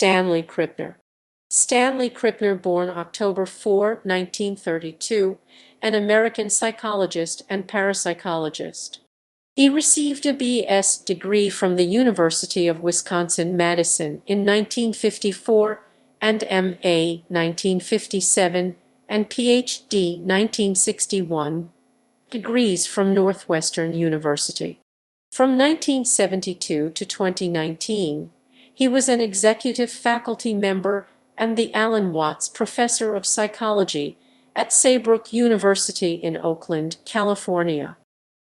Stanley Krippner. Stanley Krippner, born October 4, 1932, an American psychologist and parapsychologist. He received a B.S. degree from the University of Wisconsin-Madison in 1954 and M.A. 1957 and Ph.D. 1961 degrees from Northwestern University. From 1972 to 2019, he was an executive faculty member and the Alan Watts Professor of Psychology at Saybrook University in Oakland, California.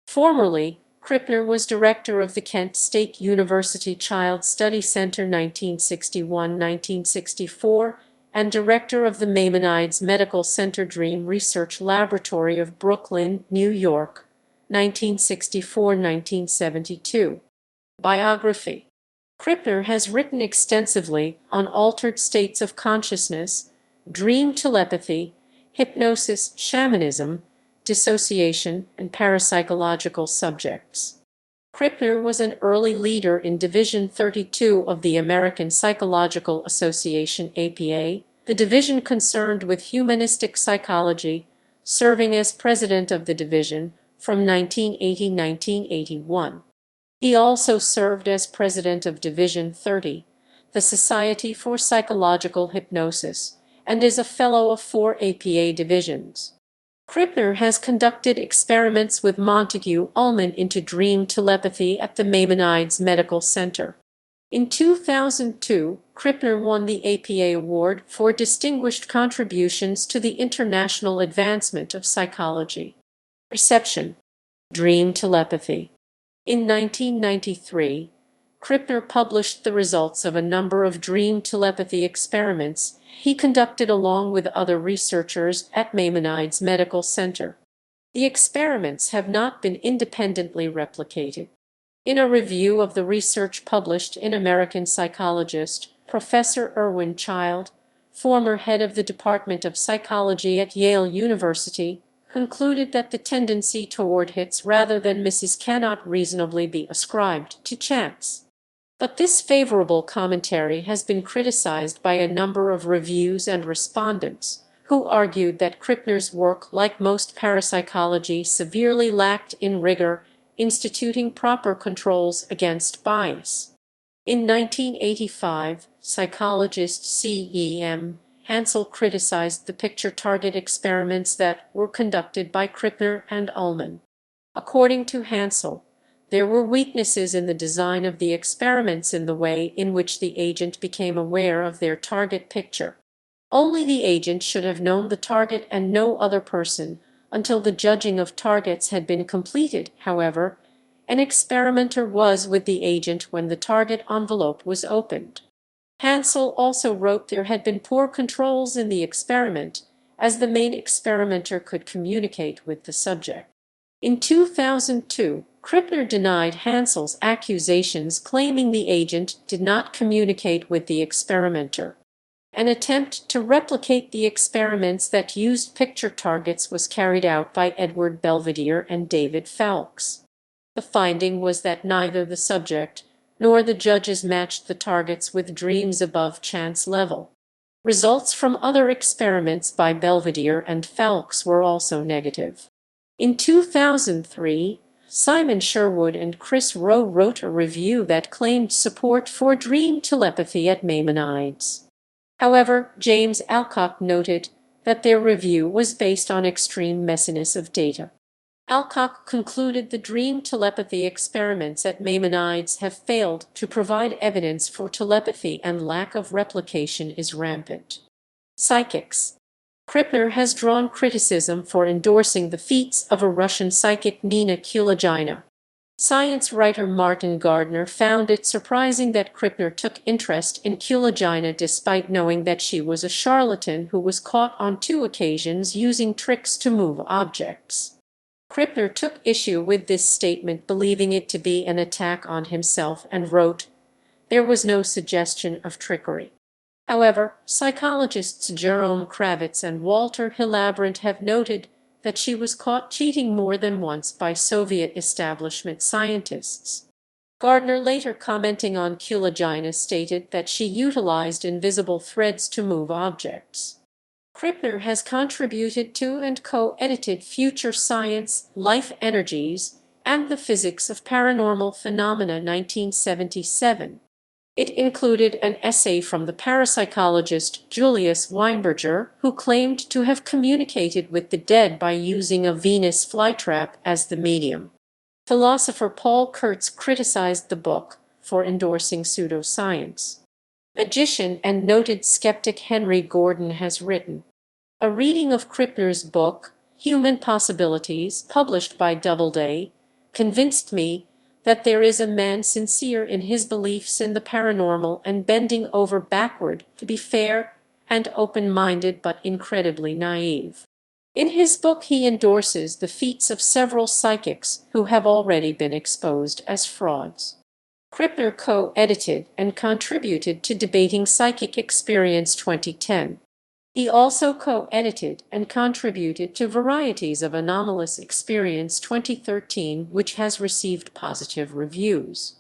Formerly, Krippner was director of the Kent State University Child Study Center 1961-1964 and director of the Maimonides Medical Center Dream Research Laboratory of Brooklyn, New York, 1964-1972. Biography. Krippner has written extensively on altered states of consciousness, dream telepathy, hypnosis, shamanism, dissociation, and parapsychological subjects. Krippner was an early leader in Division 32 of the American Psychological Association (APA), the division concerned with humanistic psychology, serving as president of the division from 1980–1981. He also served as president of Division 30, the Society for Psychological Hypnosis, and is a fellow of 4 APA divisions. Krippner has conducted experiments with Montague Ullman into dream telepathy at the Maimonides Medical Center. In 2002, Krippner won the APA Award for Distinguished Contributions to the International Advancement of Psychology. Reception. Dream telepathy. In 1993, Krippner published the results of a number of dream telepathy experiments he conducted along with other researchers at Maimonides Medical Center. The experiments have not been independently replicated. In a review of the research published in American Psychologist, Professor Irwin Child, former head of the Department of Psychology at Yale University, concluded that the tendency toward hits rather than misses cannot reasonably be ascribed to chance. But this favorable commentary has been criticized by a number of reviews and respondents, who argued that Krippner's work, like most parapsychology, severely lacked in rigor, instituting proper controls against bias. In 1985, psychologist C.E.M. Hansel criticized the picture-target experiments that were conducted by Krippner and Ullman. According to Hansel, there were weaknesses in the design of the experiments in the way in which the agent became aware of their target picture. Only the agent should have known the target and no other person until the judging of targets had been completed. However, an experimenter was with the agent when the target envelope was opened. Hansel also wrote there had been poor controls in the experiment, as the main experimenter could communicate with the subject. In 2002, Krippner denied Hansel's accusations, claiming the agent did not communicate with the experimenter. An attempt to replicate the experiments that used picture targets was carried out by Edward Belvedere and David Fowlkes. The finding was that neither the subject nor the judges matched the targets with dreams above chance level. Results from other experiments by Belvedere and Fowlkes were also negative. In 2003, Simon Sherwood and Chris Rowe wrote a review that claimed support for dream telepathy at Maimonides. However, James Alcock noted that their review was based on extreme messiness of data. Alcock concluded the dream telepathy experiments at Maimonides have failed to provide evidence for telepathy and lack of replication is rampant. Psychics. Krippner has drawn criticism for endorsing the feats of a Russian psychic Nina Kulagina. Science writer Martin Gardner found it surprising that Krippner took interest in Kulagina despite knowing that she was a charlatan who was caught on 2 occasions using tricks to move objects. Krippner took issue with this statement, believing it to be an attack on himself, and wrote, "There was no suggestion of trickery." However, psychologists Jerome Kravitz and Walter Hillabrant have noted that she was caught cheating more than once by Soviet establishment scientists. Gardner, later commenting on Kulagina, stated that she utilized invisible threads to move objects. Krippner has contributed to and co-edited Future Science, Life Energies, and the Physics of Paranormal Phenomena 1977. It included an essay from the parapsychologist Julius Weinberger, who claimed to have communicated with the dead by using a Venus flytrap as the medium. Philosopher Paul Kurtz criticized the book for endorsing pseudoscience. Magician and noted skeptic Henry Gordon has written, "A reading of Krippner's book, Human Possibilities, published by Doubleday, convinced me that there is a man sincere in his beliefs in the paranormal and bending over backward to be fair and open-minded but incredibly naive." In his book he endorses the feats of several psychics who have already been exposed as frauds. Krippner co-edited and contributed to Debating Psychic Experience 2010. He also co-edited and contributed to Varieties of Anomalous Experience 2013, which has received positive reviews.